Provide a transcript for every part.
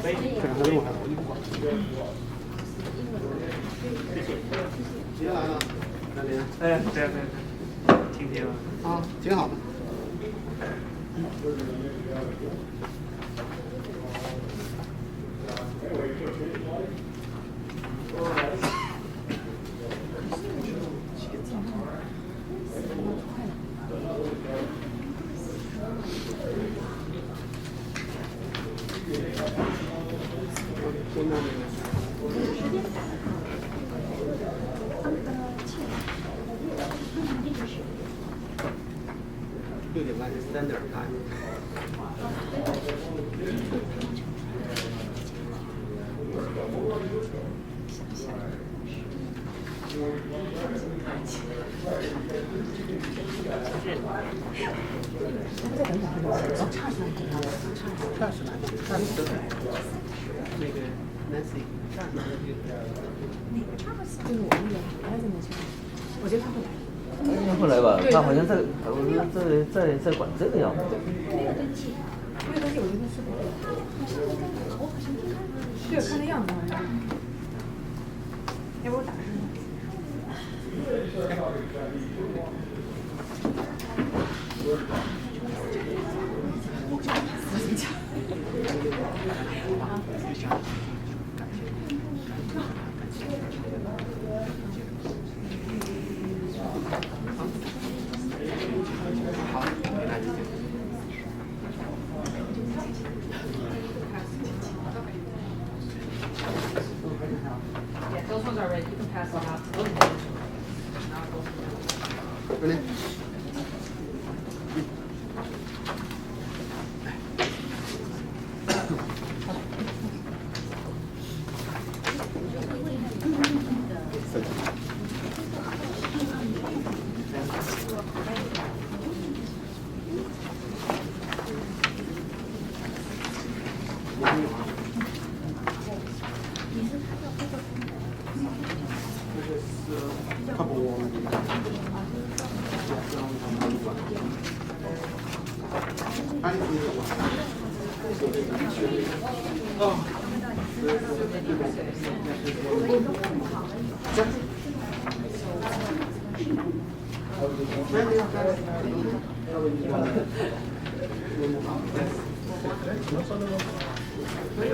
这样还这么好。接下来呢？那边。哎，对对对，听听了。啊，挺好的。6点半是 standard time。那个 Nancy， 哪个 Charles？就是我那个孩子那个，我觉得他会来。他会来吧？他好像在，我说在管这个样子。没有登记，没有登记，我觉得是不对。我好像听他，对，我看那样子好像是。要不我打个电话。Yeah, those ones are ready. You can pass them out. Really?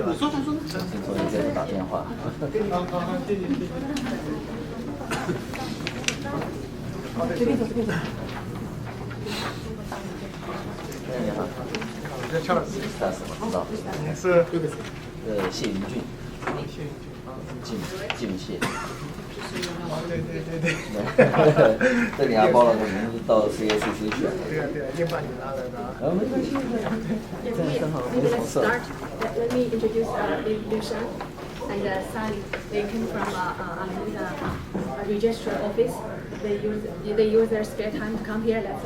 你说他说的。听说你在打电话。随便走，随便走。你好。我叫 Charles。他什么知道？你是？谢云俊。靳谢。对对对对。这你还报了个名字到 CACC 去。对啊对啊，硬把你拉来的。没关系，这样正好没什么事。 Let me introduce Liu Shan and Sally. They came from Alameda registrar office. They use their spare time to come here. Let's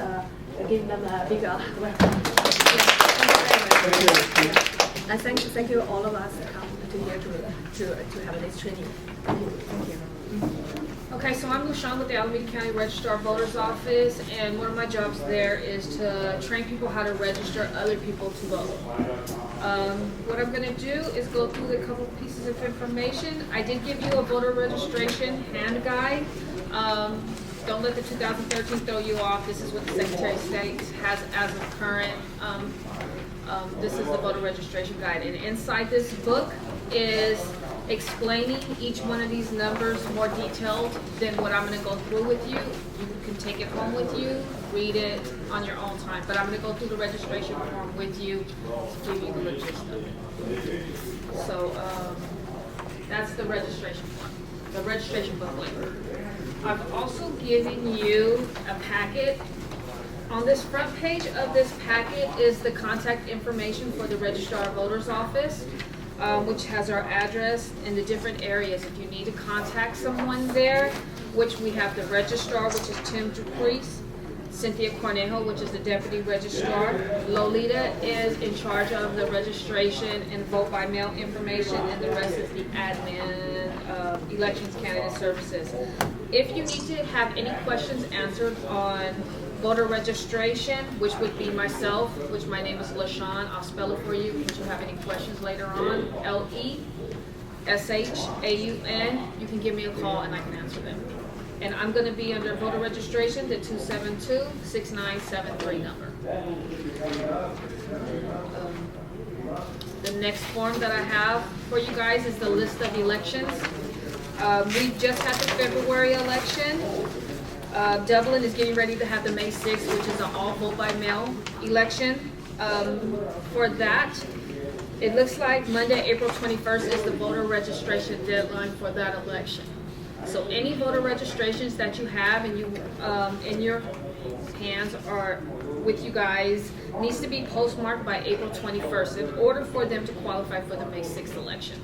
give them a big welcome. Thank you very much. And thank you all of us to come to here to have this training. Thank you. Okay, so I'm Lushan with the Alameda County Registrar of Voters Office, and one of my jobs there is to train people how to register other people to vote. What I'm going to do is go through a couple pieces of information. I did give you a voter registration hand guide. Don't let the 2013 throw you off. This is what the Secretary of State has as of current. This is the voter registration guide, and inside this book is explaining each one of these numbers more detailed than what I'm going to go through with you. You can take it home with you, read it on your own time, but I'm going to go through the registration form with you to give you the gist of it. So that's the registration form, the registration booklet. I've also given you a packet. On this front page of this packet is the contact information for the Registrar of Voters Office, which has our address in the different areas. If you need to contact someone there, which we have the registrar, which is Tim Dupreece, Cynthia Cornejo, which is the deputy registrar. Lolita is in charge of the registration and vote by mail information, and the rest is the admin, elections candidate services. If you need to have any questions answered on voter registration, which would be myself, which my name is LaShawn. I'll spell it for you in case you have any questions later on. LESHAUN. You can give me a call and I can answer them. And I'm going to be under voter registration, the 272-6973 number. The next form that I have for you guys is the list of elections. We just had the February election. Dublin is getting ready to have the May 6th, which is an all vote by mail election. For that, it looks like Monday, April 21st is the voter registration deadline for that election. So any voter registrations that you have and you in your hands or with you guys needs to be postmarked by April 21st in order for them to qualify for the May 6th election.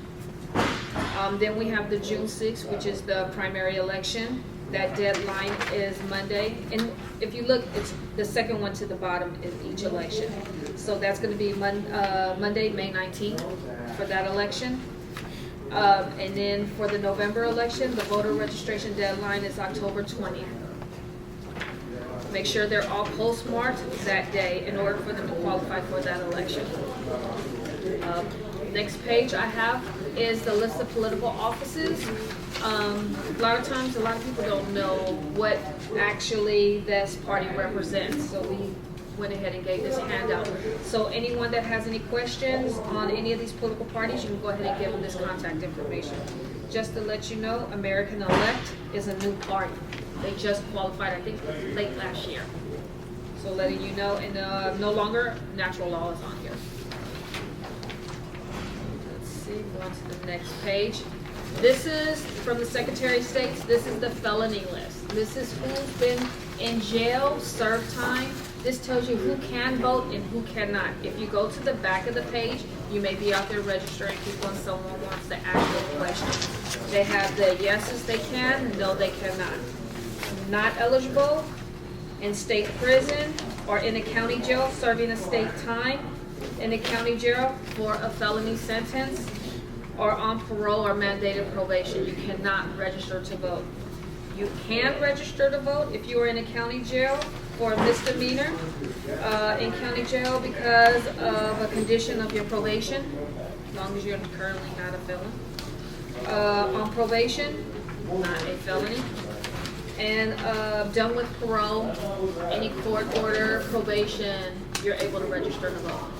Then we have the June 6th, which is the primary election. That deadline is Monday. And if you look, it's the second one to the bottom in each election. So that's going to be Monday, May 19th for that election. And then for the November election, the voter registration deadline is October 20th. Make sure they're all postmarked that day in order for them to qualify for that election. Next page I have is the list of political offices. A lot of times, a lot of people don't know what actually this party represents, so we went ahead and gave this handout. So anyone that has any questions on any of these political parties, you can go ahead and give them this contact information. Just to let you know, American Elect is a new party. They just qualified, I think, late last year. So letting you know, and no longer Natural Law is on here. Let's see, go on to the next page. This is from the Secretary of State. This is the felony list. This is who's been in jail, served time. This tells you who can vote and who cannot. If you go to the back of the page, you may be out there registering people and someone wants to ask a question. They have the yeses they can, no they cannot. Not eligible, in state prison or in a county jail serving a state time, in a county jail for a felony sentence, or on parole or mandated probation. You cannot register to vote. You can register to vote if you are in a county jail for a misdemeanor in county jail because of a condition of your probation, as long as you're currently not a felon. On probation, not a felony. And done with parole, any court order, probation, you're able to register to vote.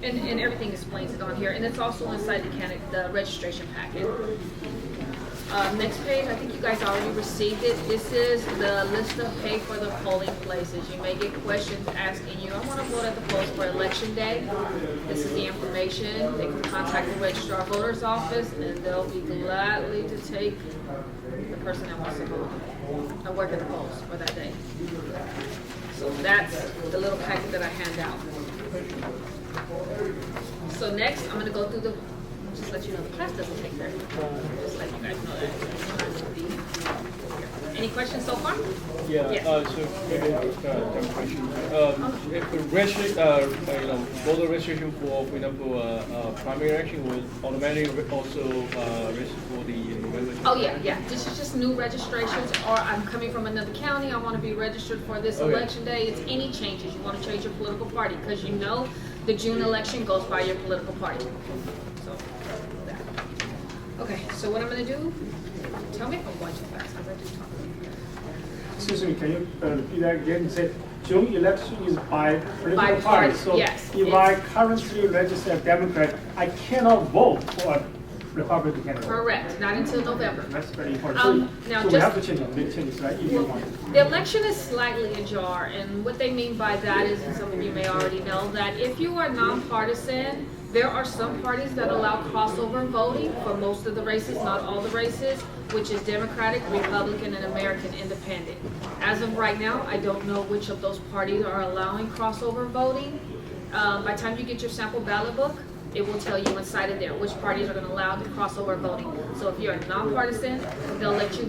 And everything explains it on here. And it's also inside the registration packet. Next page, I think you guys already received it. This is the list of pay for the polling places. You may get questions asking you, I want to vote at the polls for election day. This is the information. They can contact the registrar of voters office and they'll be gladly to take the person that wants to vote and work at the polls for that day. So that's the little packet that I hand out. So next, I'm going to go through the, just let you know the class doesn't take very long. Just let you guys know that. Any questions so far? Yeah. Yes. So maybe dumb question. Voter registration for example, primary election will automatically also register for the November. Oh yeah. This is just new registrations, or I'm coming from another county. I want to be registered for this election day. It's any changes. You want to change your political party because you know the June election goes by your political party. So that. Okay. So what I'm going to do? Tell me if I'm going too fast because I do talk. Excuse me, can you repeat that again? You said June election is by political By party. party, So yes. if I currently register a Democrat, I cannot vote for a Republican candidate. Correct. Not until November. That's very important. Now so we just- have to change it. Make changes, right? If you want. The election is slightly ajar, and what they mean by that is, and some of you may already know, that if you are nonpartisan, there are some parties that allow crossover voting for most of the races, not all the races, which is Democratic, Republican, and American Independent. As of right now, I don't know which of those parties are allowing crossover voting. By the time you get your sample ballot book, it will tell you inside of there which parties are going to allow the crossover voting. So if you're a nonpartisan, they'll let you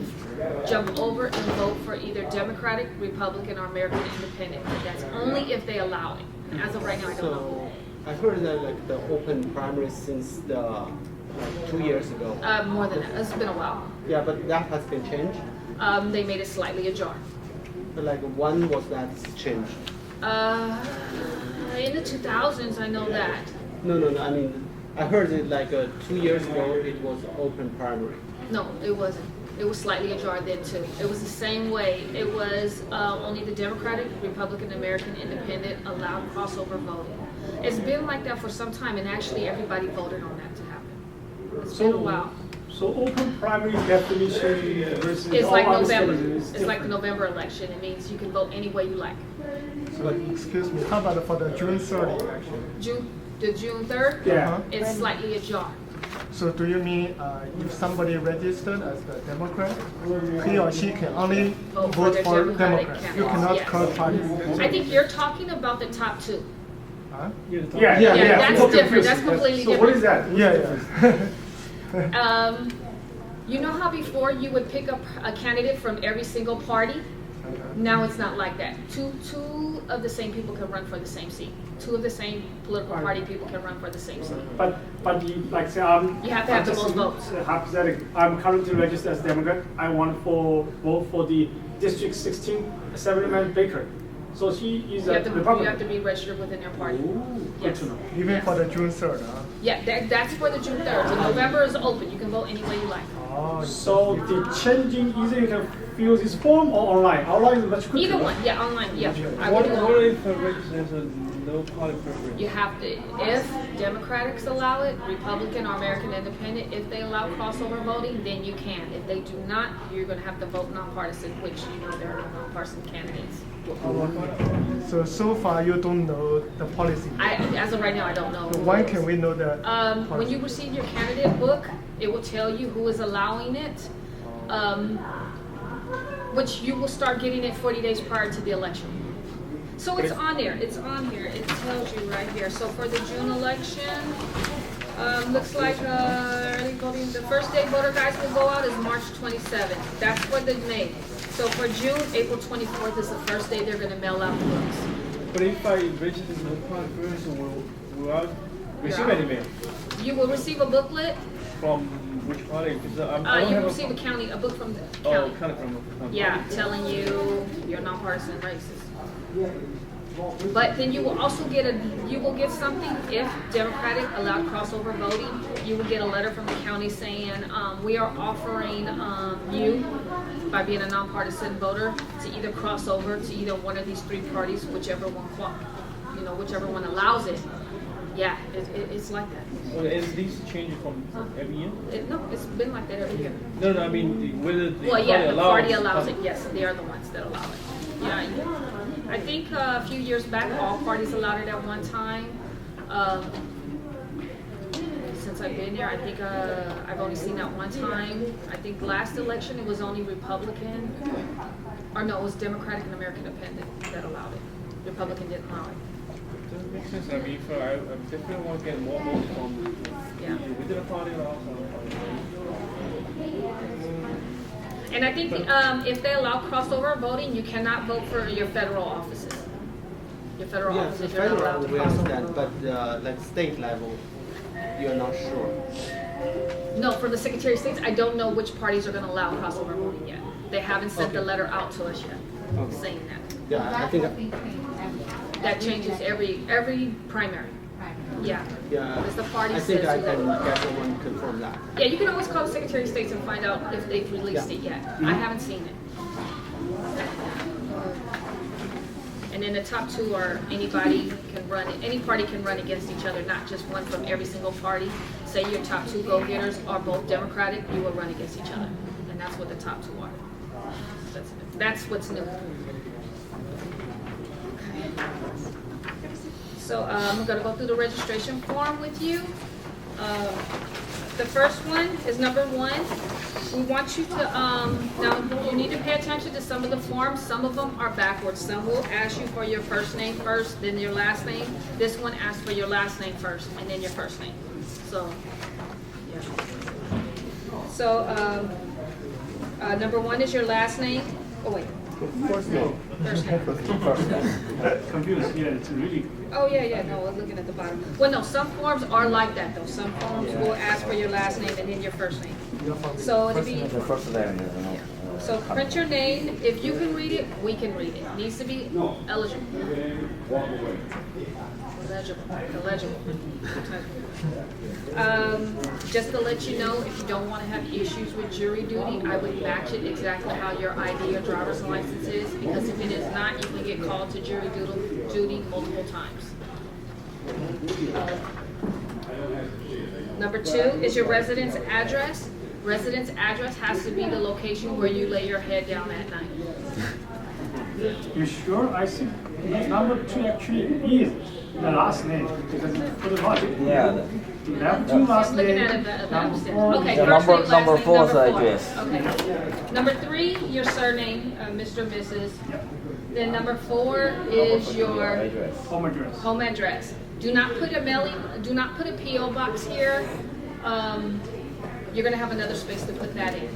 jump over and vote for either Democratic, Republican, or American Independent. But that's only if they allow it. As of right now, I don't know. So I heard that like the open primaries since the 2 years ago. More than that. It's been a while. Yeah, but that has been changed. They made it slightly ajar. Like when was that changed? In the 2000s, I know that. No. I mean, I heard it like 2 years ago. It was open primary. No, it wasn't. It was slightly ajar then too. It was the same way. It was only the Democratic, Republican, American, Independent allowed crossover voting. It's been like that for some time, and actually everybody voted on that to happen. It's been a while. So open primary definition versus It's all like other November. states is It's like the different. November election. It means you can vote any way you like. So, excuse me, how about for the June 3rd election? The June 3rd, Yeah. it's slightly ajar. So do you mean if somebody registered as a Democrat, he or she can only Vote for vote the for Democratic Democrat? You candidates, cannot yes. cross party. I think you're talking about the top two. Huh? Yeah, Yeah, that's so different. confusing. That's completely So what different. is that? Yeah. You know how before you would pick up a candidate from every single party? Now it's not like that. Two of the same people can run for the same seat. Two of the same political party people can run for the same seat. But you, like say You have to have the most votes. Hypothetically, I'm currently registered as Democrat. I want to vote for the District 16 Assemblyman Baker. So she is You a have to Republican. be registered within your party. Ooh, good Yes. to know. Even Yes. for the June 3rd, huh? Yeah, that's for the June 3rd. So November is open. You can vote any way you like. Oh, So the changing, either you can fill this form or online. Online is much quicker. Either one. Yeah, online. Yeah. I What would do what online. if a registrant has no party preference? You have to, if Democrats allow it, Republican or American Independent, if they allow crossover voting, then you can. If they do not, you're going to have to vote nonpartisan, which you know there are no nonpartisan candidates. so far you don't know the policy. As of right now, I don't know. So when can we know the When policy? you receive your candidate book, it will tell you who is allowing it, which you will start getting it 40 days prior to the election. So it's on there. It's on here. It tells you right here. So for the June election, looks like early voting. The first day voter guides will go out is March 27th. That's for the May. So for June, April 24th is the first day they're going to mail out the books. But if I register no party preference, will I receive any mail You will receive a booklet. from which party? Because I don't You have will receive a book from the Oh, county. kind of from. Yeah, telling you your nonpartisan races. But then you will also get something if Democratic allowed crossover voting. You will get a letter from the county saying we are offering you, by being a nonpartisan voter, to either cross over to either one of these three parties, whichever one allows it. Yeah, it's like that. Okay, is these changing from every year? No, it's been like that every year. No, I mean whether the Well, yeah, the allows party allows it. Yes, they are the ones that allow it. Yeah, I think a few years back, all parties allowed it at one time. Since I've been there, I think I've only seen that one time. I think last election it was only Republican, or no, it was Democratic and American Independent that allowed it. Republican didn't allow it. Doesn't make sense. I mean, if I definitely want to get more votes from Yeah. within a party or outside a party. And I think if they allow crossover voting, you cannot vote for your federal offices. Your federal Yes, offices, the you're not allowed federal to we cross understand, over. but like state level, you're not sure. No, for the Secretary of States, I don't know which parties are going to allow crossover voting yet. They haven't sent the letter out to us yet, Okay. saying that. Yeah, I think. That changes every primary. Yeah. Yeah, Because the party I think says I who they can want. get someone to confirm that. Yeah, you can always call the Secretary of States and find out if they've released Yeah. it yet. I haven't seen it. And then the top two are any party can run against each other, not just one from every single party. Say your top two go-getters are both Democratic, you will run against each other. And that's what the top two are. That's what's new. So I'm going to go through the registration form with you. The first one is number 1. We want you to, now you need to pay attention to some of the forms. Some of them are backwards. Some will ask you for your first name first, then your last name. This one asks for your last name first, and then your first name. So, yeah. So, number 1 is your last name. Oh, wait. First name. First name. Confused. Yeah, it's really. Oh, yeah, no, we're looking at the bottom. Well, no, some forms are like that, though. Some forms will ask for your last name and then your first name. So it'll be, The first name is So print your name. If you can read it, we can read it. It needs to be eligible. Illegible. Just to let you know, if you don't want to have issues with jury duty, I would match it exactly how your ID or driver's license is, because if it is not, you can get called to jury duty multiple times. Number 2 is your residence address. Residence address has to be the location where you lay your head down at night. You sure? I see. Number 2 actually is the last name because for the logic. Yeah. You have 2 last I'm looking names. at it Number upstairs. 4. Okay, The first name, last number name, 4 is the number 4. address. Okay. Number 3, your surname, Mr. or Mrs. Yep. Then number 4 is your address. Home address. home address. Do not put a PO box here. You're gonna have another space to put that in.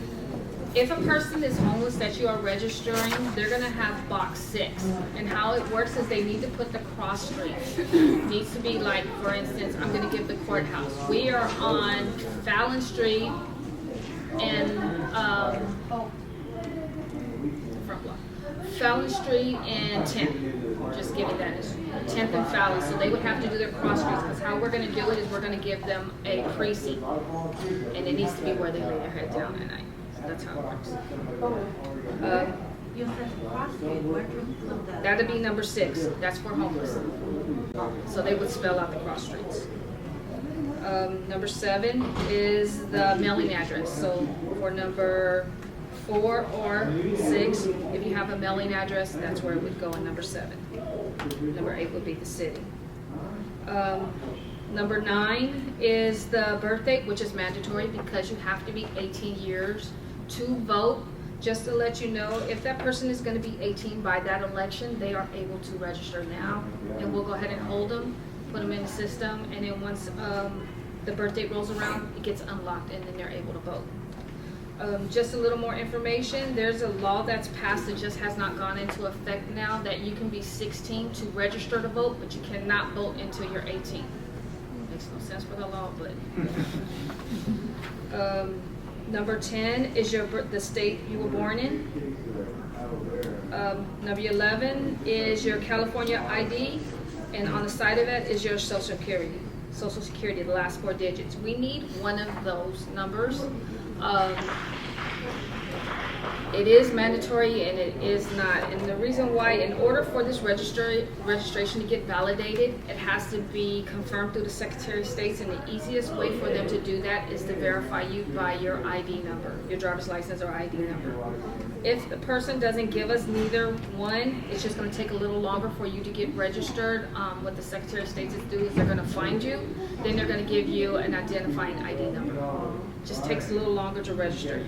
If a person is homeless that you are registering, they're gonna have box 6. And how it works is they need to put the cross street. It needs to be like, for instance, I'm gonna give the courthouse. We are on Fallon Street and front block. Fallon Street and 10th. Just give it that as 10th and Fallon. So they would have to do their cross streets, because how we're gonna do it is we're gonna give them a precinct. And it needs to be where they lay their head down at night. That's how it works. That'd be number 6. That's for homeless. So they would spell out the cross streets. Number 7 is the mailing address. So for number 4 or 6, if you have a mailing address, that's where it would go in number 7. Number 8 would be the city. Number 9 is the birth date, which is mandatory because you have to be 18 years to vote. Just to let you know, if that person is going to be 18 by that election, they are able to register now, and we'll go ahead and hold them, put them in the system, and then once the birth date rolls around, it gets unlocked, and then they're able to vote. Just a little more information, there's a law that's passed that just has not gone into effect now, that you can be 16 to register to vote, but you cannot vote until you're 18. Makes no sense for the law, but number 10 is the state you were born in. Number 11 is your California ID, and on the side of it is your Social Security. Social Security, the last 4 digits. We need one of those numbers. It is mandatory and it is not. And the reason why, in order for this registration to get validated, it has to be confirmed through the Secretary of State, and the easiest way for them to do that is to verify you by your ID number, your driver's license or ID number. If the person doesn't give us neither one, it's just going to take a little longer for you to get registered. What the Secretary of State is do is they're going to find you, then they're going to give you an identifying ID number. It just takes a little longer to register you.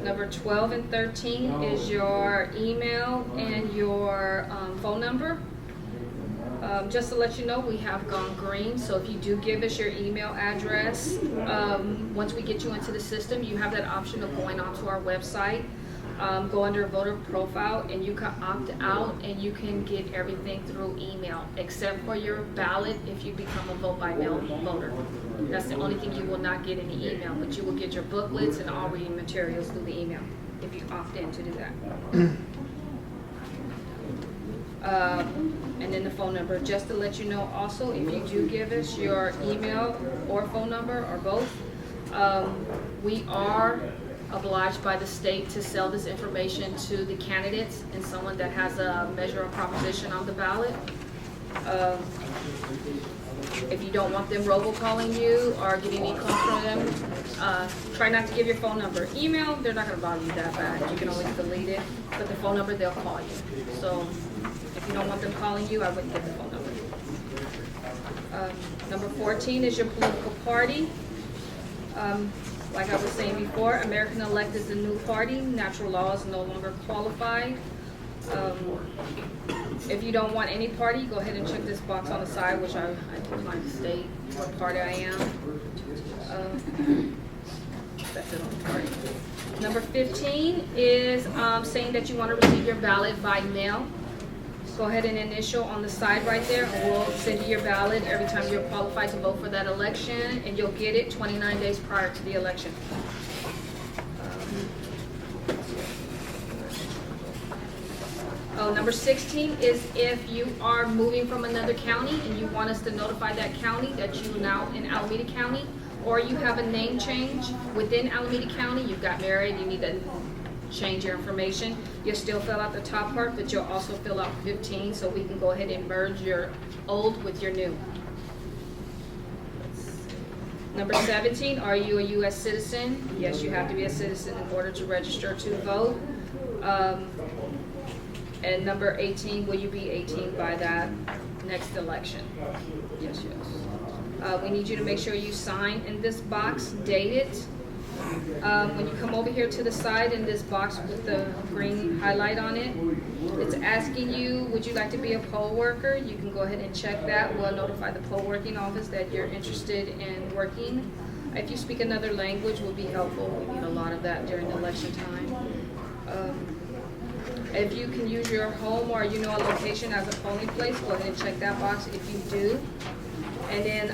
Number 12 and 13 is your email and your phone number. Just to let you know, we have gone green, so if you do give us your email address, once we get you into the system, you have that option of going onto our website, go under voter profile, and you can opt out and you can get everything through email, except for your ballot if you become a vote by mail voter. That's the only thing you will not get in the email, but you will get your booklets and all reading materials through the email if you opt in to do that. And then the phone number, just to let you know also, if you do give us your email or phone number or both, we are obliged by the state to sell this information to the candidates and someone that has a measure of proposition on the ballot. If you don't want them robocalling you or getting any calls from them, try not to give your phone number. Email, they're not going to bother you that bad. You can always delete it. But the phone number, they'll call you. So if you don't want them calling you, I wouldn't get the phone number. Number 14 is your political party. Like I was saying before, American Elect is a new party. Natural Law is no longer qualified. If you don't want any party, go ahead and check this box on the side, which I decline to state what party I am. That's it on the party. Number 15 is saying that you want to receive your ballot by mail. go ahead and initial on the side right there, and we'll send you your ballot every time you're qualified to vote for that election, and you'll get it 29 days prior to the election. Oh, number 16 is if you are moving from another county and you want us to notify that county that you now in Alameda County, or you have a name change within Alameda County, you got married, you need to change your information, you'll still fill out the top part, but you'll also fill out 15 so we can go ahead and merge your old with your new. Number 17, are you a U.S. citizen? Yes, you have to be a citizen in order to register to vote. And number 18, will you be 18 by that next election? Yes, yes. We need you to make sure you sign in this box, date it. When you come over here to the side in this box with the green highlight on it, it's asking you, would you like to be a poll worker? You can go ahead and check that. We'll notify the poll working office that you're interested in working. If you speak another language, will be helpful. We need a lot of that during election time. If you can use your home or you know a location as a polling place, go ahead and check that box if you do. And then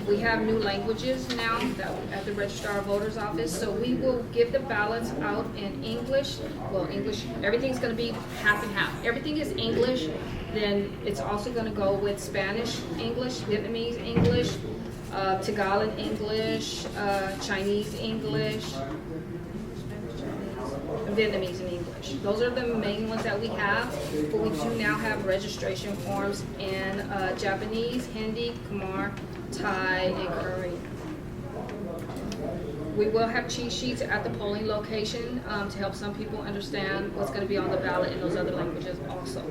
we have new languages now that at the Registrar of Voters office, so we will give the ballots out in English. Well, English, everything's going to be half and half. Everything is English, then it's also going to go with Spanish English, Vietnamese English, Tagalog English, Chinese English, Vietnamese and English. Those are the main ones that we have, but we do now have registration forms in Japanese, Hindi, Khmer, Thai, and Korean. We will have cheat sheets at the polling location to help some people understand what's going to be on the ballot in those other languages also.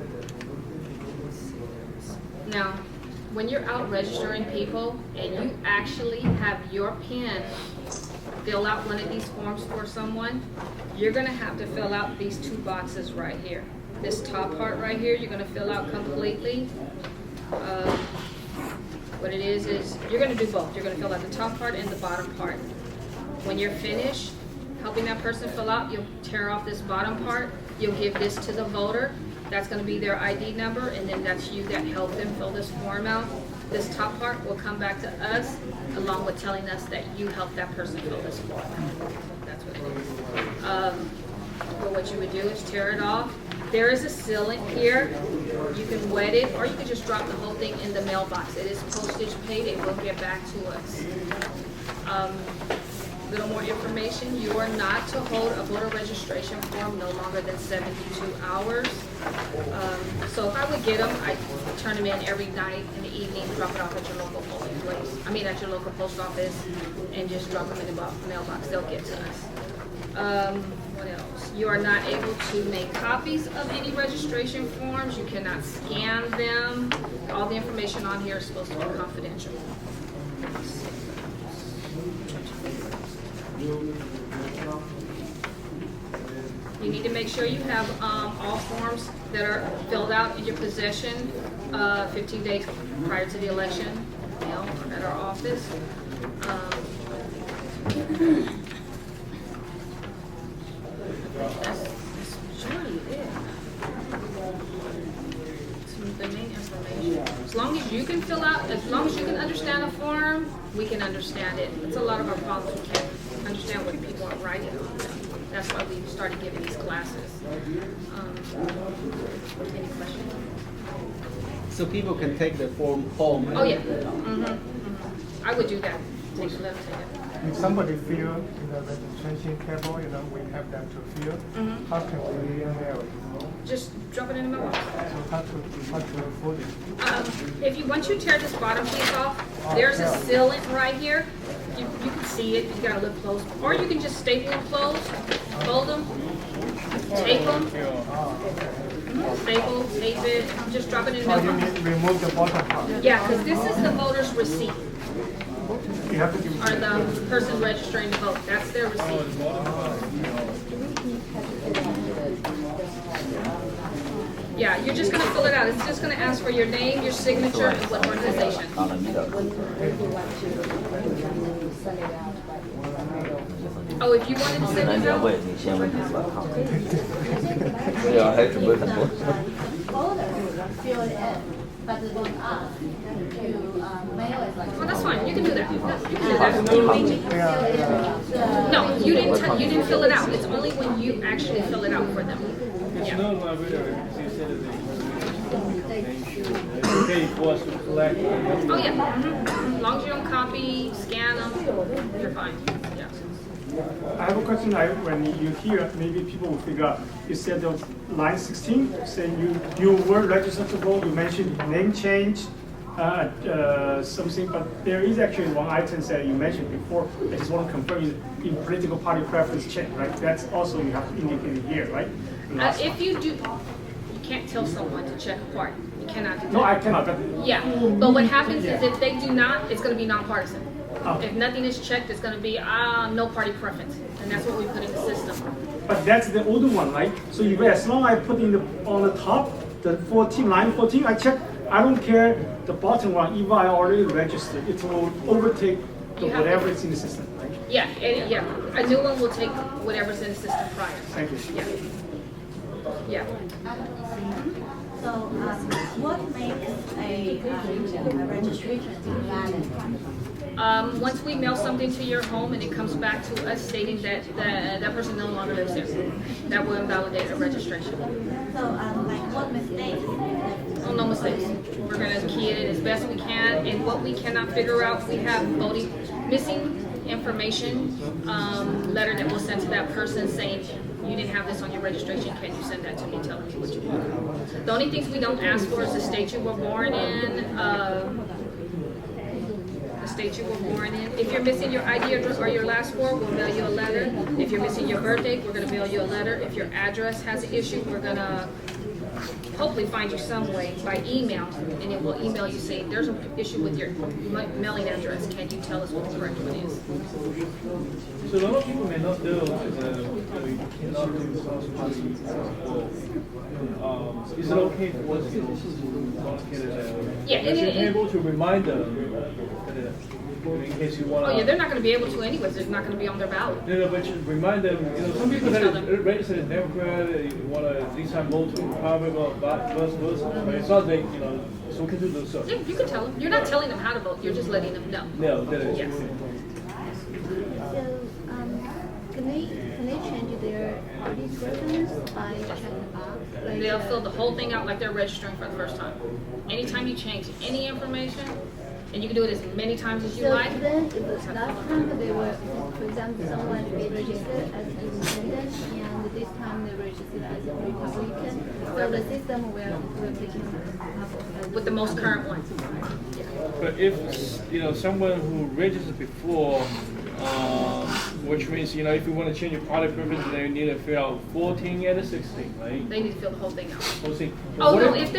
Now, when you're out registering people and you actually have your pen fill out one of these forms for someone, you're going to have to fill out these two boxes right here. This top part right here, you're going to fill out completely. What it is you're going to do both. You're going to fill out the top part and the bottom part. When you're finished helping that person fill out, you'll tear off this bottom part. You'll give this to the voter. That's going to be their ID number, and then that's you that helped them fill this form out. This top part will come back to us, along with telling us that you helped that person fill this form out. That's what it is. But what you would do is tear it off. There is a sealant here. You can wet it, or you can just drop the whole thing in the mailbox. It is postage paid. It will get back to us. Little more information. You are not to hold a voter registration form no longer than 72 hours. So if I would get them, I turn them in every night in the evening, drop it off at your local polling place. I mean at your local post office, and just drop them in the mailbox. They'll get to us. What else? You are not able to make copies of any registration forms. You cannot scan them. All the information on here is supposed to be confidential. You need to make sure you have all forms that are filled out in your possession 15 days prior to the election, or at our office. That's surely it. The main information. As long as you can fill out, as long as you can understand a form, we can understand it. It's a lot of our problems. We can't understand what people are writing on them. That's why we started giving these classes. Any questions? So people can take the form home. Oh yeah. I would do that. Let them take it. If somebody fill in the registration table, we have them to fill. How can we mail it? Just drop it in the mailbox. How to fold it? Once you tear this bottom piece off, there's a sealant right here. You can see it. You gotta look close, or you can just staple them closed, fold them, tape them, staple, tape it. Just drop it in the Oh, you mailbox. need to remove the bottom part. Yeah, because this is the voter's receipt, You have to give or the person registering to vote. That's their receipt. Yeah, you're just gonna fill it out. It's just gonna ask for your name, your signature, and what organization. Oh, if you wanted to send it out, 你先问你吧，对啊，还准备很多。fill it in, but they don't ask to mail it like. Oh, that's fine. You can do that. You can do You that. need to fill in the. No, you didn't fill it out. It's only when you actually fill it out for them. It's Yeah. not liability, because you said that they pay for us to collect. Oh yeah. Mhm. As long as you don't copy, scan them, you're fine. Yeah. I have a question. When you hear, maybe people will figure out. You said the line 16, saying you were registered to vote. You mentioned name change, something, but there is actually one item that you mentioned before. I just want to confirm is in political party preference check, right? That's also you have indicated here, right? If you do, you can't tell someone to check a party. You cannot do that. No, I cannot. But Yeah, but what happens is if they do not, it's going to be nonpartisan. Oh. If nothing is checked, it's going to be no party preference, and that's what we put in the system. But that's the older one, right? So if as long as I put in on the top, the 14, line 14, I check. I don't care the bottom one. If I already registered, it will overtake You have whatever to- is in the system, right? Yeah, a new one will take whatever's in the system prior. Thank you. Yeah. Yeah. So what makes a registration valid? Once we mail something to your home and it comes back to us stating that that person no longer lives there, that will invalidate a registration. So like what mistakes? Oh, no mistakes. We're gonna key it as best we can, and what we cannot figure out, we have voting missing information letter that we'll send to that person saying you didn't have this on your registration. Can you send that to me, telling me what you want? The only things we don't ask for is the state you were born in. The state you were born in. If you're missing your ID address or your last four, we'll mail you a letter. If you're missing your birthday, we're gonna mail you a letter. If your address has an issue, we're gonna hopefully find you some way by email, and it will email you saying there's an issue with your mailing address. Can you tell us what the correct one is? So a lot of people may not know that we cannot do cross-party vote. Is it okay for us to allocate Yeah, is it able to remind them in case you want to? Oh yeah, they're not going to be able to anyway. They're not going to be on their ballot. No, but you remind them, some people that are registered as Democrat, they want to this time vote to Republican, but vice versa. But it's not like, so we can do those stuff. Yeah, you can tell them. You're not telling them how to vote. You're just letting them know. No, that is. Yes. So can they change their party preference by checking the box? Like, They'll fill the whole thing out like they're registering for the first time. Anytime you change any information, and you can do it as many times as you so like. then, if last time they were, for example, someone registered as an independent, and this time they registered as a Republican, so the system will pick up With the most current one. But if someone who registered before, which means if you want to change your party preference, they need to fill out 14 and 16, right? They need to fill the whole thing out. Whole thing. Oh no, if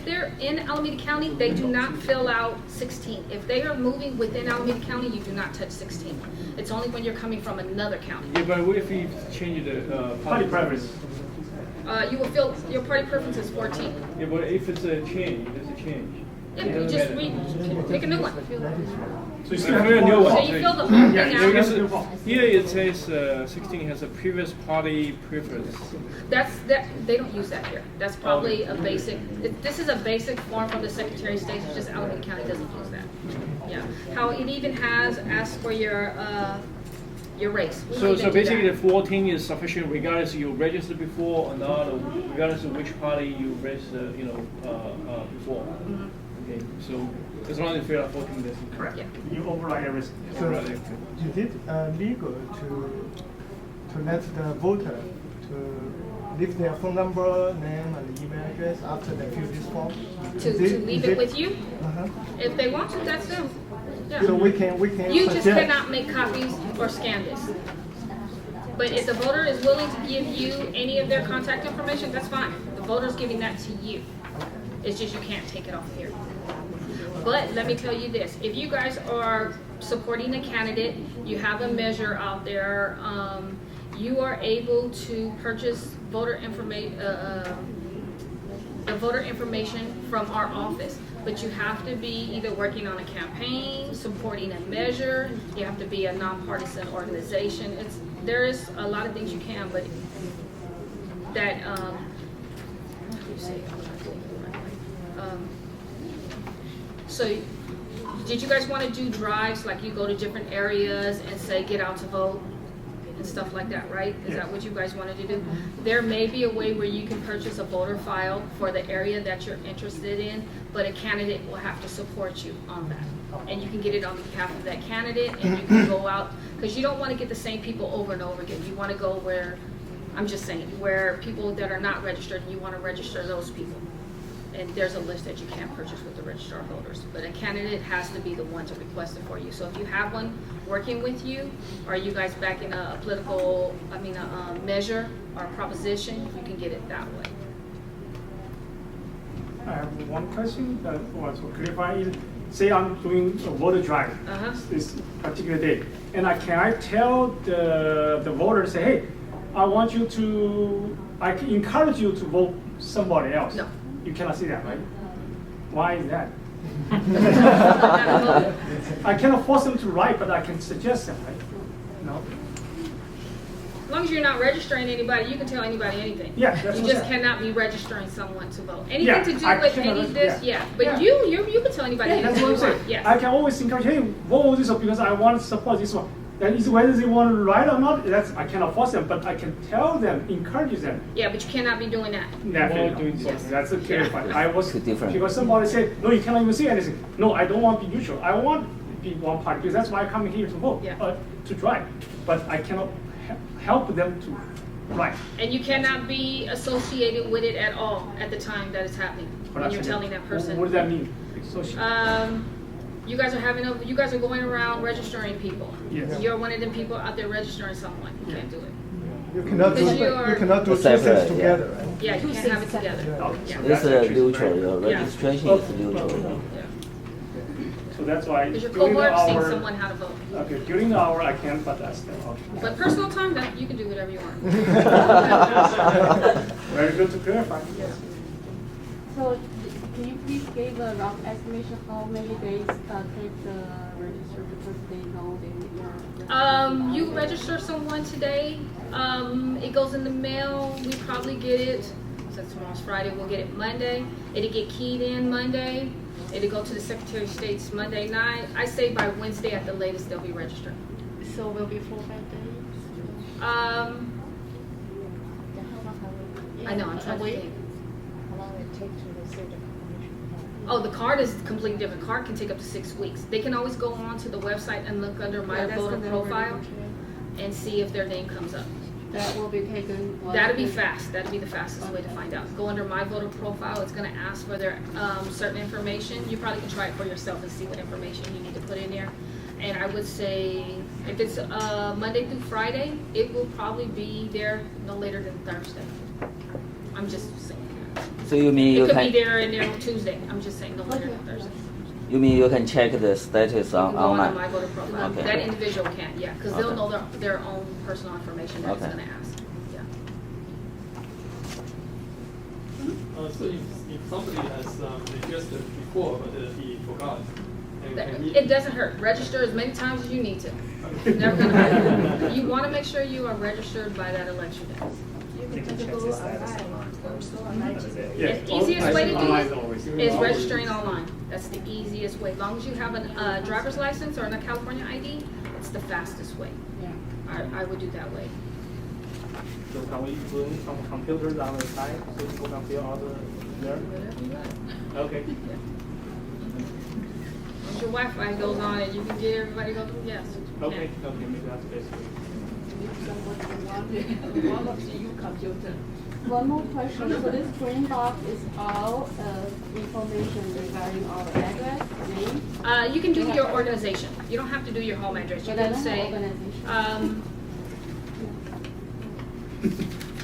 they're in Alameda County, they do not fill out 16. If they are moving within Alameda County, you do not touch 16. It's only when you're coming from another county. Yeah, but what if you change the Party preference. You will fill your party preference is 14. Yeah, but if it's a change, Yeah, you just pick a new one. So you So still have a new one. So you fill the whole Yeah, thing you out. guys still have- Here it says 16 has a previous party preference. They don't use that here. That's probably a basic. This is a basic form from the Secretary of State. It's just Alameda County doesn't use that. Yeah. How it even has asked for your race. We don't So even do basically that. the 14 is sufficient regardless if you registered before or not, or regardless of which party you registered, before. Okay, so as long as you fill out 14, that's Correct. Yeah. You override everything. So, Right. is it legal to let the voter to leave their phone number, name, and email address after they fill this form? To leave it with you, Uh-huh. if they want to, that's them. Yeah. So we can You just suggest. cannot make copies or scan this. But if the voter is willing to give you any of their contact information, that's fine. The voter's giving that to you. It's just you can't take it off here. But let me tell you this, if you guys are supporting a candidate, you have a measure out there, you are able to purchase voter the voter information from our office. But you have to be either working on a campaign, supporting a measure, you have to be a nonpartisan organization. There is a lot of things you can, but that, how do you say it? So, did you guys want to do drives, like you go to different areas and say, get out to vote and stuff like that, right? Is that what you guys wanted to do? There may be a way where you can purchase a voter file for the area that you're interested in, but a candidate will have to support you on that. And you can get it on behalf of that candidate, and you can go out, because you don't want to get the same people over and over again. You want to go where, I'm just saying, where people that are not registered, you want to register those people. And there's a list that you can't purchase with the registrar of voters. But a candidate has to be the one to request it for you. So if you have one working with you, or you guys back in a political, a measure or a proposition, you can get it that way. I have one question that was to clarify. Say I'm doing a voter drive this particular day, and can I tell the voter, say, hey, I can encourage you to vote somebody else? No. You cannot say that, right? Why is that? I cannot force them to write, but I can suggest them, right? No. As long as you're not registering anybody, you can tell anybody anything. Yeah, that's you what just I'm saying. cannot be registering someone to vote. Anything Yeah, to do I with cannot any of this, yeah. yeah. But Yeah. you can tell anybody Yeah, that's anything what I'm you saying. want. Yes. I can always encourage, hey, vote this one because I want to support this one. That is whether they want to write or not, I cannot force them, but I can tell them, encourage them. Yeah, but you cannot be doing that. Definitely doing not. this. So that's a clarified. I was It's different. because somebody said, no, you cannot even say anything. No, I don't want to be neutral. I want to be one party because that's why I come here to vote, Yeah. To drive. But I cannot help them to write. And you cannot be associated with it at all at the time that it's happening. When you're telling that person. What does that mean? You guys are going around registering people. Yes. You're one of them people out there registering someone. You can't do it. You cannot do, Because you're- you cannot do two Separate, things yeah. together, right? Yeah, you can't have it together. Okay, Yeah. so This that's is actually neutral. very- Your Yeah. registration is neutral. Yeah. So that's why Because your during the cohort seeing hour. someone how to vote. Okay, during the hour I can, but that's the option. But personal time, that you can do whatever you want. Very good to clarify. So, can you please give a rough estimation how many days take the register because they know they are. You register someone today, it goes in the mail, we probably get it, since tomorrow's Friday, we'll get it Monday. It'll get keyed in Monday, it'll go to the Secretary of State's Monday night. I say by Wednesday at the latest, they'll be registered. So will be 4 or 5 days? I know, I'm trying to think. How long it takes to receive the confirmation? Oh, the card is completely different. Card can take up to 6 weeks. They can always go on to the website and look under my voter profile and see if their name comes up. That will be taken. That'll be fast. That'll be the fastest way to find out. Go under my voter profile. It's going to ask for their certain information. You probably can try it for yourself and see what information you need to put in there. And I would say if it's Monday through Friday, it will probably be there no later than Thursday. I'm just saying that. So you mean It you could be can there and there on Tuesday. I'm just saying no later than Thursday. you can check the status You on can go on online. my voter profile. Okay. That individual can, yeah, because they'll Okay. know their own personal information that it's Okay. going to ask. Yeah. So if somebody has registered before but he forgot, and can he? It doesn't hurt. Register as many times as you need to. Never gonna hurt. You want to make sure you are registered by that election day. Yes. The easiest way to do Online it always. is registering online. That's the easiest way. As long as you have a driver's license or a California ID, it's the fastest way. I would do that way. So can we bring some computers on the side so people can fill out there? Whatever you like. Okay. Once your Wi-Fi goes on and you can get everybody to go through, yes. Okay, maybe that's basically. One more question. So this green box is all information regarding our address, name. You can do your organization. You don't have to do your home address. You But I can don't have say, organization.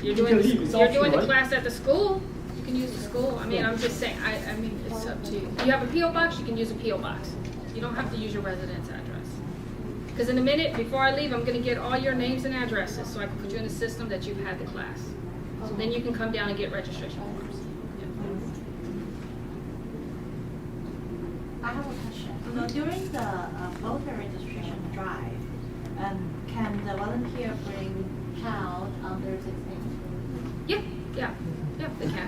you're You can leave. doing It's you're doing the optional, right? class at the school. You can use the school. I mean, I'm just saying. I mean, it's up to you. You have a PO box. You can use a PO box. You don't have to use your residence address. Because in a minute, before I leave, I'm going to get all your names and addresses so I can put you in the system that you've had the class. So then you can come down and get registration forms. I have a question. So during the voter registration drive, can the volunteer bring child under 16? Yeah, they can.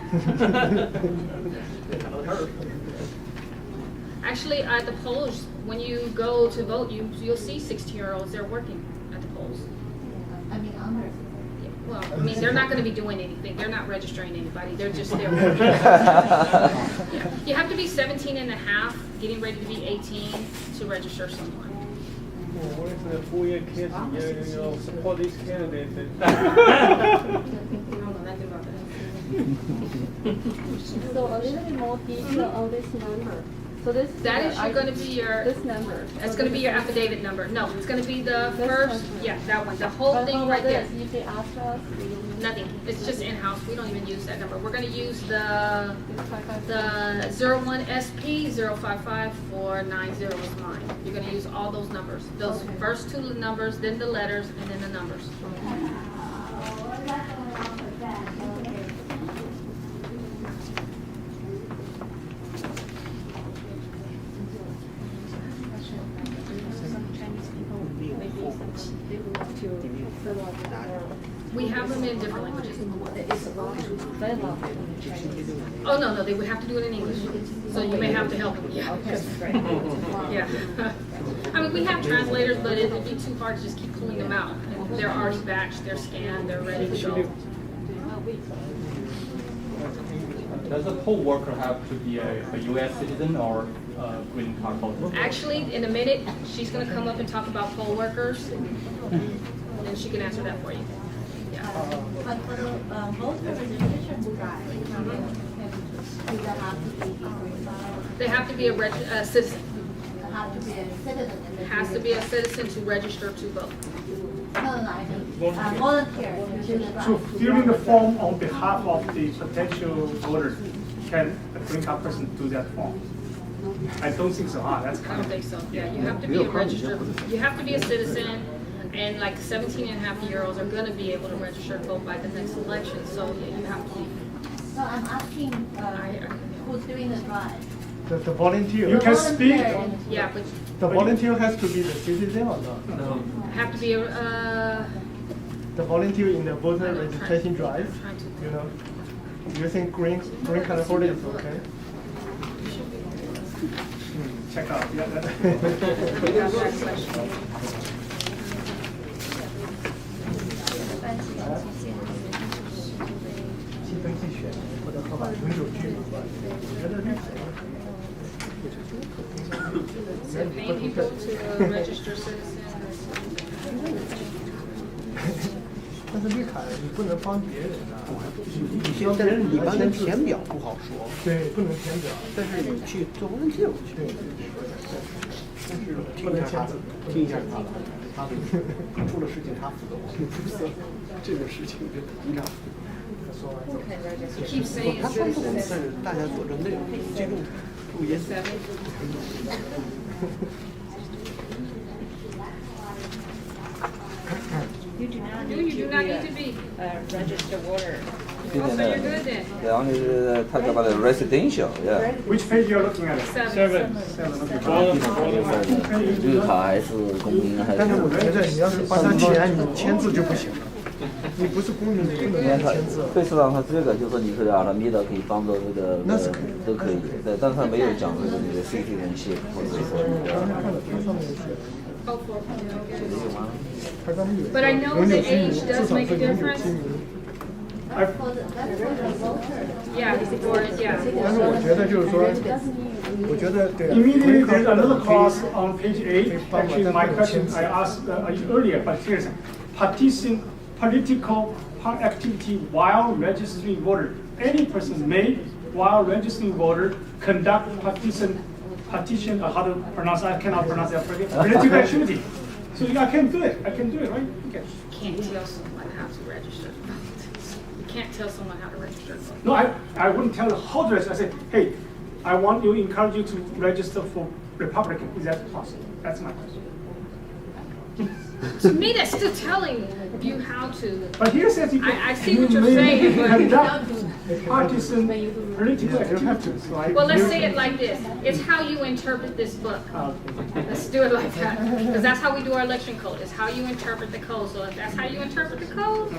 Actually, at the polls, when you go to vote, you'll see 16-year-olds. They're working at the polls. I mean, under. Well, I mean, they're not going to be doing anything. They're not registering anybody. They're just there. Yeah. You have to be 17 and a half, getting ready to be 18 to register someone. Well, what if the 4-year kids, support these candidates? I don't know nothing about that. So a little bit more detail on this number. So this That is going to be your. this number. That's going to be your affidavit number. No, it's going to be the first. number. Yeah, that one. The whole But thing how right about there. this? If they ask us, Nothing. It's just in-house. We don't even use that number. We're going to use the 555. 01SP055490 is mine. You're going to use all those numbers. Those first two numbers, then the letters, and then the numbers. We have them in different languages. Oh, no, they would have to do it in English. So you may have to help them. Yeah. Yeah. I mean, we have translators, but it would be too hard to just keep pulling them out. They're already batched, they're scanned, they're ready to go. Does a poll worker have to be a U.S. citizen or a green card holder? Actually, in a minute, she's going to come up and talk about poll workers, and she can answer that for you. But for the voter registration drive, They have to be a citizen. have to be a citizen. Has to be a citizen to register to vote. No, I mean, volunteer to the drive. So filling the form on behalf of the potential voters, can a green card person do that form? I don't think so, huh? That's I kind don't of. think so. Yeah, you have to be a registered. You have to be a citizen, and like 17-and-a-half-year-olds are going to be able to register to vote by the next election. So yeah, you have to be. So I'm asking who's doing the drive. The volunteer. You can speak. Yeah, but The volunteer has to be the citizen or not? No. have to be a. The volunteer in the voter I'm registration drive, trying to. you know, do you think green card holder is okay? Check out. Yeah, that. 积分计选或者合法永久居民，我觉得绿色。 So pay people to register citizens. 但是绿卡你不能帮别人啊，但是你帮人填表不好说。对，不能填表。但是你去做volunteer，对，但是听一下他的，他出了事情他负责，不是这个事情跟营长。 Keep saying 他帮助我们，但是大家佐证内容，记录录音。 You do not need to be registered voter. Oh, so you're good then. The only talk about the residential, yeah. Which page you're looking at? Seven. Okay. 绿卡还是公民还是？但是我觉得你要是帮他填，你签字就不行了。你不是公民，你不能签字。贝斯朗他这个就是说你可以阿拉米达可以帮助这个都可以，对，但是他没有讲这个你的 citizenship 或者说你的。 But I know the age does make a difference. Yeah, for it, yeah. 但是我觉得就是说，我觉得对。 Immediately there's another clause on page 8. Actually, my question I asked earlier, but here's political activity while registering voter. Any person may, while registering voter, conduct partition, how to pronounce? I cannot pronounce that. Political activity. So I can do it. I can do it, right? Okay. Can't tell someone how to register to vote. You can't tell someone how to register to vote. No, I wouldn't tell how to register. I say, hey, I want to encourage you to register for Republican. Is that possible? That's my question. To me, that's still telling you how to. But here says you I see what you're saying. conduct partisan political activity. So Well, let's say it like this. It's how you interpret this book. Let's do it like that. Because that's how we do our election code. It's how you interpret the code. So if that's how you interpret the code,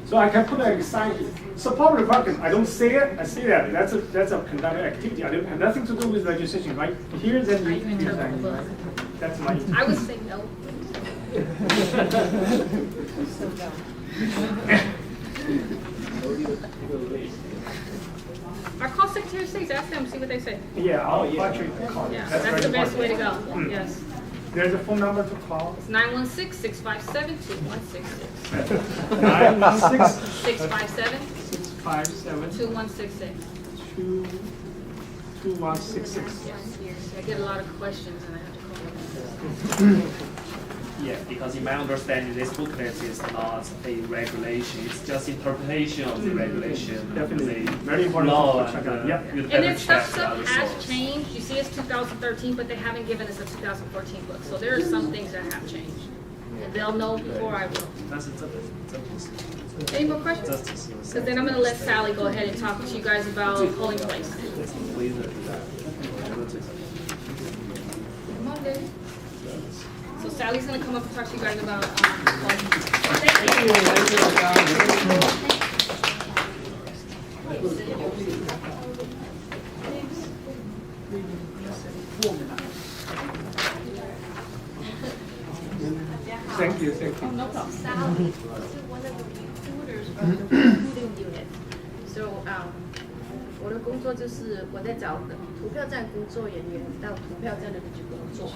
So I can put a sign here. So public parking, I don't say it, I say that. That's a conducted activity. I don't have nothing to do with registration, right? Here, then you sign, right? That's my. I would say no. Our call Secretary of State, ask them, see what they say. Yeah, I'll actually call. Yeah, That's that's the very best way to go. important. Yes. There's a phone number to call. It's 916-657-2166. 916-657. 657-2166. 2166. Yes. I get a lot of questions and I have to call them. Yeah, because in my understanding, this booklet is not a regulation. It's just interpretation of the regulation. Definitely. The Very important law to check out. and Yep. you'd And better then check the stuff other has source. changed. You see it's 2013, but they haven't given us a 2014 book. So there are some things that have changed. And they'll know before I will. Any more questions? Because then I'm going to let Sally go ahead and talk to you guys about polling place. Come on, David. So Sally's going to come up and talk to you guys about polling place. Thank you, thank you. No problem. Sally is one of the recruiters from the recruiting unit. So, 我的工作就是我在找投票站工作人员到投票站那边去工作。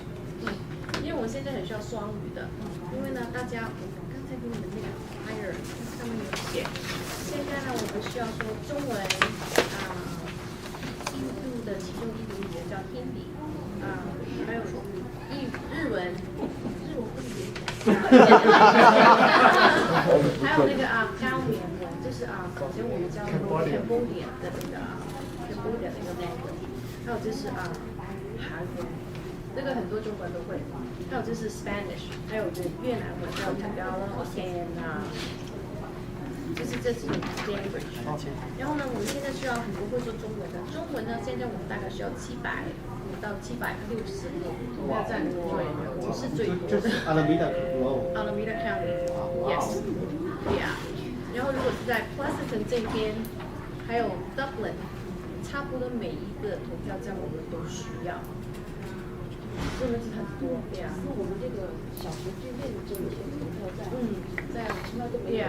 因为我现在很需要双语的，因为呢，大家我刚才给你们那个 flyer 上面有写，现在呢，我们需要说中文印度的其中一个语言叫 Hindi 还有日文不理解。还有那个高棉文，就是首先我们叫做 Cambodia 的那个 Cambodia 那个 language， 还有就是韩文，这个很多中国人都会，还有就是 Spanish， 还有越南文叫 Tagalog and 就是这几种 language。然后呢，我们现在需要很多会说中文的，中文呢现在我们大概需要700到760个投票站的工作人员，我们是最多的。Alameda County，yes， yeah。然后如果是在 Pleasanton 这边，还有 Dublin， 差不多每一个投票站我们都需要，真的是很多，对呀。是我们这个小学对面的这些投票站，在其他都没有。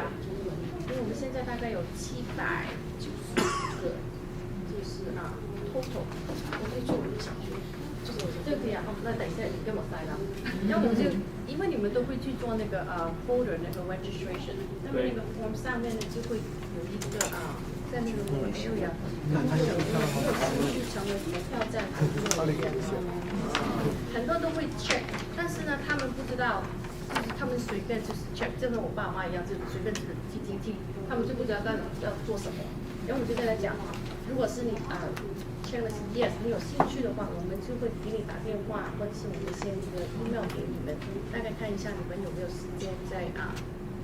因为我们现在大概有790个，就是total。我可以去我们的小学。对不对呀？那等一下你跟我塞了，然后我就因为你们都会去做那个folder 那个 registration， 那么那个 form 上面呢就会有一个在那个 area， 如果有兴趣成为投票站工作人员，很多都会 check， 但是呢他们不知道，就是他们随便就是 check， 就跟我爸妈一样，就随便就是听，他们就不知道要做什么，然后我就跟他讲，如果是你check 了是 yes， 你有兴趣的话，我们就会给你打电话，或者是我们先一个 email 给你们，大概看一下你们有没有时间在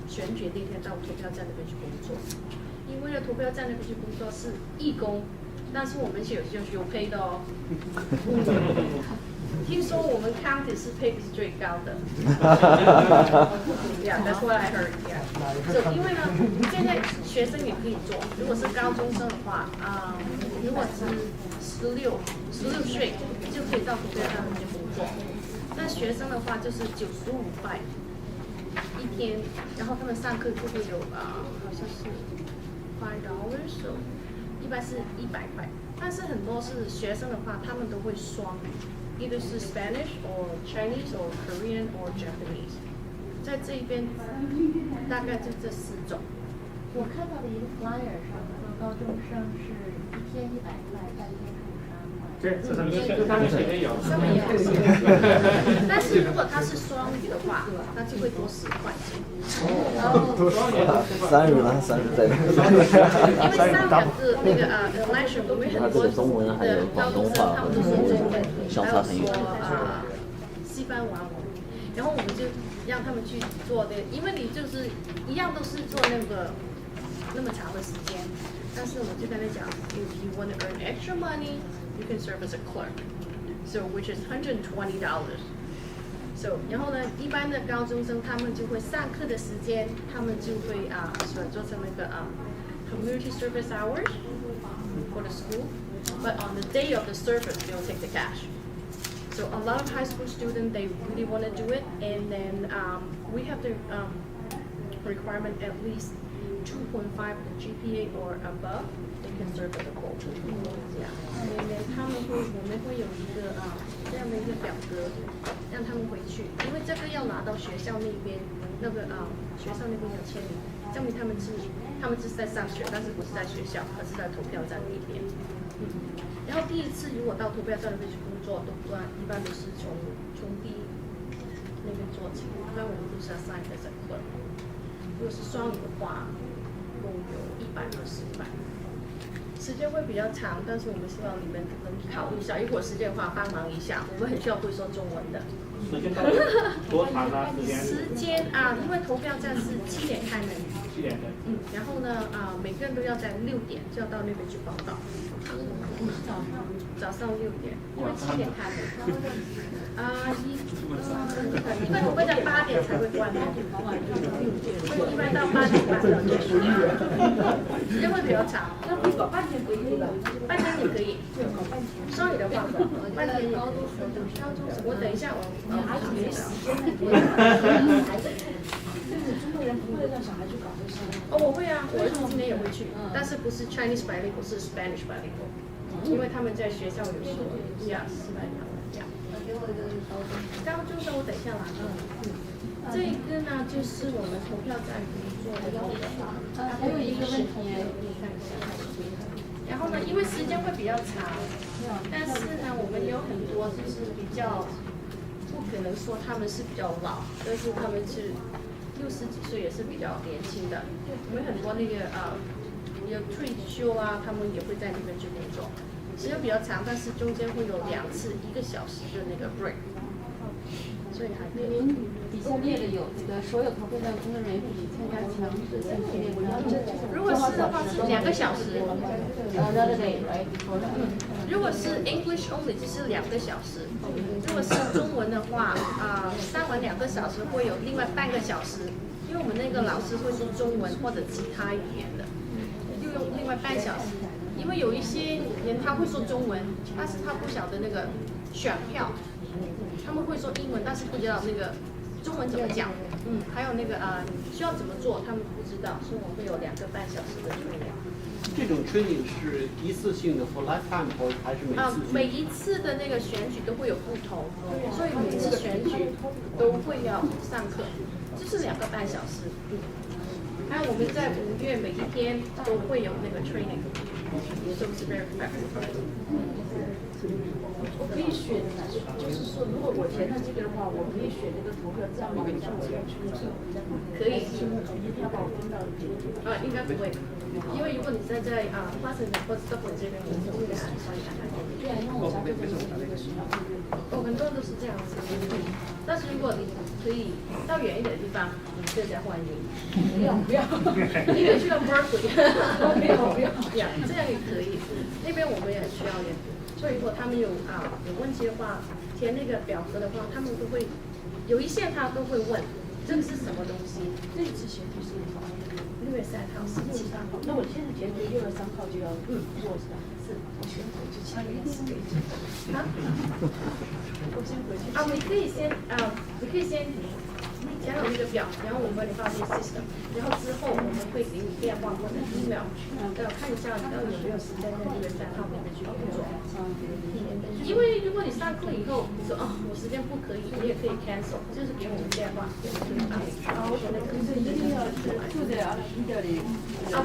选举那天到投票站那边去工作。因为呢，投票站那边去工作是义工，但是我们是有 pay 的哦。听说我们 county 是 pay 是最高的。Yeah, that's what I heard. Yeah. So 因为呢，现在学生也可以做，如果是高中生的话，如果是16岁就可以到投票站那边工作。那学生的话就是95块一天，然后他们上课就会有好像是$5，一般是100块。但是很多是学生的话，他们都会双语。Either 是 Spanish or Chinese or Korean or Japanese， 在这一边大概就这4种。我看到的一个 flyer 上说高中生是1天100块，半天13块。对，这上面有。上面也有。但是如果他是双语的话，那就会多10块钱。3语了，3语在。因为上2个那个election， 我们很多的高中生他们都说中文，还有说西班牙文，然后我们就让他们去做那个，因为你就是一样都是做那么长的时间，但是我就跟他讲 ，if you want to earn extra money, you can serve as a clerk, so which is $120. So 然后呢，一般的高中生他们就会上课的时间，他们就会选做成那个community service hours for the school. But on the day of the service, they'll take the cash. So a lot of high school students, they really want to do it, and then we have the requirement at least 2.5 GPA or above, they can serve as a coach. Yeah. 我们会有一个这样的一个表格，让他们回去，因为这个要拿到学校那边学校那边的签名，证明他们是在上学，但是不是在学校，而是在投票站那边。然后第一次如果到投票站那边去工作，一般都是从第一那边做起，一般我们都是要上一个课。如果是双语的话，共有120班。时间会比较长，但是我们希望你们能考虑一下，如果时间的话帮忙一下，我们很需要会说中文的。时间多长啊？时间因为投票站是7点开门。7点的。然后呢每个人都要在6点就要到那边去报到。早上6点，因为7点开门。一般投票站8点才会关门，所以一般到8点半到结束，时间会比较长。那可以搞半天可以的，半天也可以。双语的话，半天也可以。我等一下孩子没时间，中国人不会让小孩去搞这些。我会啊，我儿子今年也会去，但是不是 Chinese bilingual， 是 Spanish bilingual， 因为他们在学校有说西班牙文。高中生我等一下来。这个呢就是我们投票站可以做的。还有一个问题，然后呢，因为时间会比较长，但是呢，我们有很多就是比较，不可能说他们是比较老，但是他们是60几岁也是比较年轻的。我们很多那个有退休他们也会在那边去工作。时间比较长，但是中间会有2次1个小时的那个 break， 所以还可以。底下列的有这个所有投票站工作人员必须参加强制性训练活动。如果是的话是2个小时。如果是 English only 只是2个小时。如果是中文的话上完2个小时会有另外半个小时，因为我们那个老师会说中文或者其他语言的，又用另外半小时。因为有一些人他会说中文，但是他不晓得那个选票，他们会说英文，但是不知道那个中文怎么讲，还有那个需要怎么做，他们不知道，所以我们会有2个半小时的training。这种 training 是一次性的 for lifetime 或还是每次？每一次的那个选举都会有不同，所以每次选举都会要上课，就是2个半小时。还有我们在5月每一天都会有那个 training。So it's very effective. 我可以选，就是说，如果我填了这个的话，我可以选那个投票站吗？可以。一定要把我分到这个地方。应该不会，因为如果你在Washington 或者 Dublin 这边，我们就会按照安排。对啊，因为我家就会有这个学校。很多人都是这样子。但是如果你可以到远一点的地方，更加欢迎。不要，你可以去到 Berkeley。不要，这样也可以。那边我们也很需要人，所以如果他们有问题的话，填那个表格的话，他们都会有一些他都会问，这个是什么东西？这次选举是6月3号、17号。那我现在选举6月3号就要做是吧？是，我选举之前一定可以做。我先回去。你可以先填好那个表，然后我们帮你放进 system， 然后之后我们会给你电话或者 email， 看一下你到底有没有时间在6月3号那边去工作。因为如果你上课以后你说我时间不可以，你也可以 cancel， 就是给我们电话，我们就帮你调那个。一定要是住在1.0。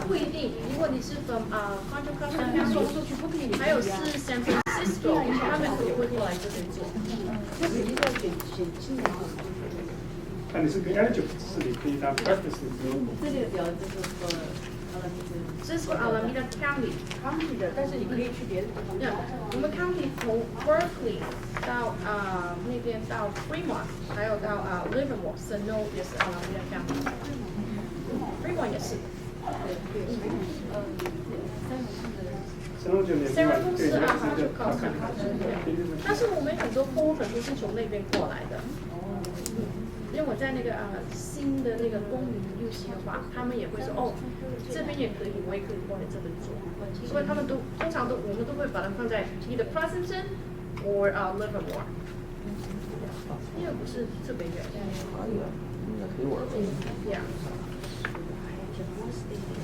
不一定，如果你是 from Contra Costa County， 还有是 San Francisco， 他们也会过来这边做。那肯定要选青年好。那你是个 eligible， 是你可以当 practice 的。这个表就是说这是 Alameda County 的，但是你可以去别的地方。我们 County 从 Berkeley 到那边到 Fremont， 还有到Livermore，Sonoma 也是 Alameda County。Fremont 也是。Syracuse 是Contra Costa，但是我们很多 porter 都是从那边过来的。因为我在那个新的那个公民游戏的话，他们也会说哦，这边也可以，我也可以过来这边做，所以他们都通常都我们都会把它放在 either Pleasanton or Livermore， 因为不是特别远。可以啊，应该可以玩。Yeah。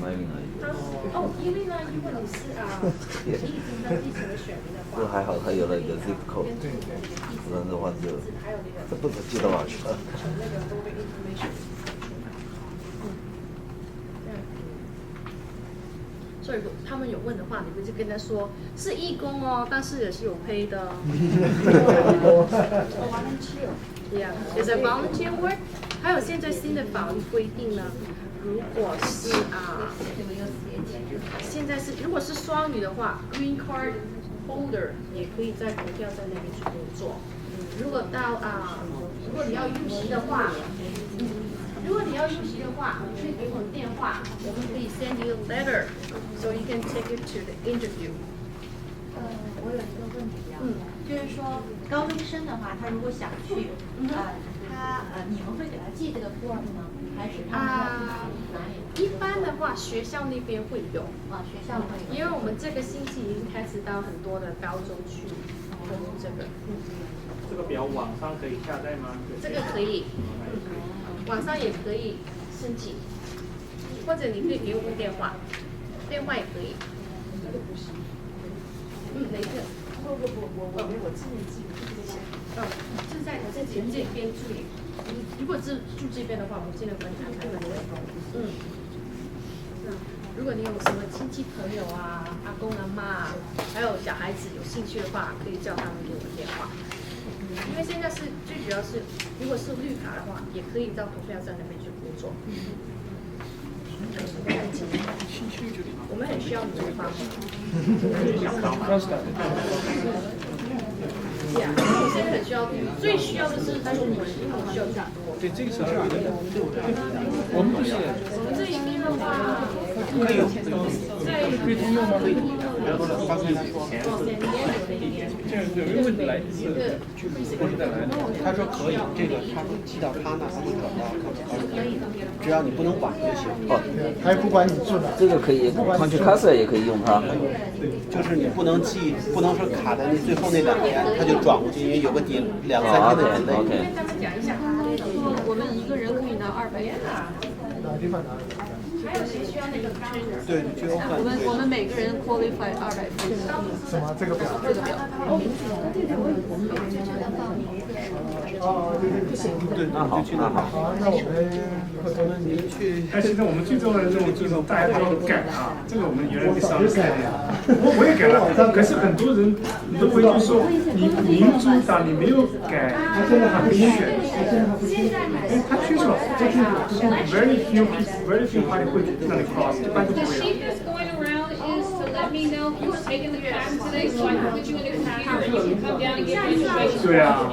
因为呢，如果你是一经的地层的选民的话，这还好，它有了一个 zip code， 不然的话就不知记到哪去了。所以他们有问的话，你们就跟他说是义工哦，但是也是有 pay 的。Yeah, it's a volunteer work。还有现在新的法律规定呢，如果是现在是如果是双语的话 ，green card holder 也可以在投票站那边去工作。如果如果你要预习的话，你可以给我电话，我们可以 send you a letter, so you can take it to the interview。我有一个问题啊，就是说高中生的话，他如果想去，你们会给他寄这个 form 吗？还是一般的话，学校那边会有学校会有，因为我们这个星期已经开始到很多的高中去跟这个。这个表网上可以下载吗？这个可以，网上也可以申请，或者你可以给我们电话也可以。哪个？我自己记。就在前这边住。如果是住这边的话，我们尽量观察看看。如果你有什么亲戚朋友阿公阿妈，还有小孩子有兴趣的话，可以叫他们给我们电话。因为现在是最主要是，如果是绿卡的话，也可以到投票站那边去工作。我们很需要你们的帮忙。我现在很需要，最需要的是中文，因为我需要讲多。对，这个是我们不是。我们这一边的话，可以有，可以通用吗？可以。发给他说。这样有没有问题来？他说可以，这个他说寄到他那，他会转到只要你不能晚就行。还不管你住哪。这个可以 ，Country Casa 也可以用它。就是你不能说卡在那最后那2天，他就转过去，因为有个2-3天的delay。跟他们讲一下，我们一个人可以拿200元。哪地方拿？还有谁需要那个 trainer？ 对，去欧范。我们每个人 qualify 200分。什么？这个表？这个表。不行。对，那好，那好。好，那我们你们去。现在我们最重要的任务就是大家都要改啊，这个我们原来是上改的，我也改了，可是很多人你都回去说你民主党你没有改，他现在还没选。他确实very few party 会让你 cross， 一般都不 The 会。 sheet that's going around is to let me know who's taking the class today, so I can put you in the computer and you can come down and get information. 对啊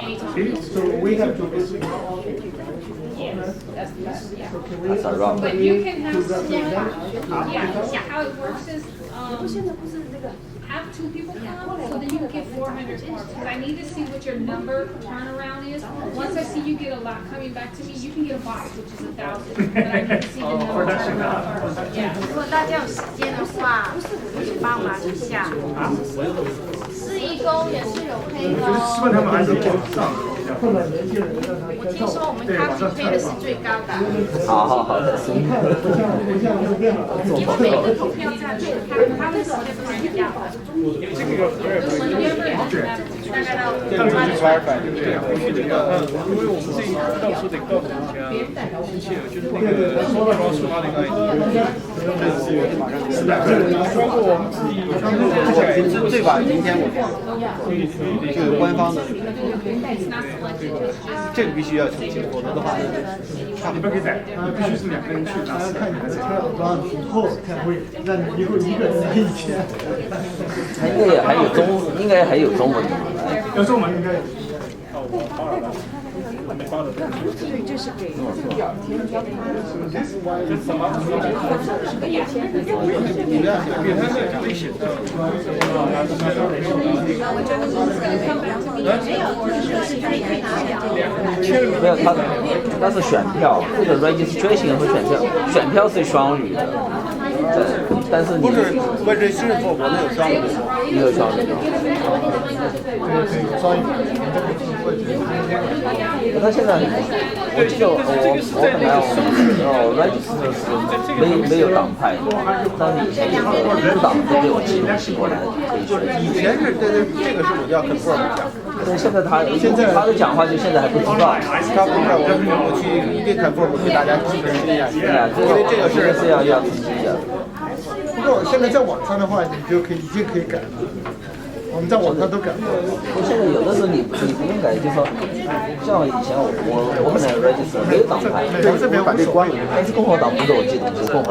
So we have to. Yes, that's yeah. That's a wrong. But you can have yeah. How it works is have 2 people come, so then you can get 400 cards. Because I need to see what your number turnaround is. Once I see you get a lot coming back to me, you can get a box, which is 1,000. But I need to see the number turnaround. Yeah. 如果大家有时间的话，去帮忙一下。是义工也是有配的哦。希望他们还是往上。我听说我们咖啡配的是最高的。好，因为每个投票站他们时间不一样。这个大概到因为我们这到时候得告诉人家亲戚，就是那个告诉他那个，包括我们自己，最晚明天我就是官方的，这个必须要澄清，否则的话，你不可以改，必须是2个人去。看你的车多少以后开会，让你以后1个人来1天。它应该还有中文。有中文应该有。发的东西。对，这是给表填表给他的。这怎么？你这样写，比他那可以写的。没有它是选票，这个 registration 和选票是双语的，对，但是你不是 registration 我们有双语，你有双语吗？双语。他现在我记得我本来register 是没有党派的，但是以前入党都给我寄过来可以学。以前是这个是我要 confirm 一下。对，现在他的讲话就现在还不知道，他不知道，我去一定 confirm 给大家提升一下，因为这个是要提升一下。不过现在在网上的话，你就已经可以改了。我们在网上都改过。现在有的时候你不用改，就说像以前我本来 register 没有党派，这边把这关了，但是共和党不是我记得，就是共和。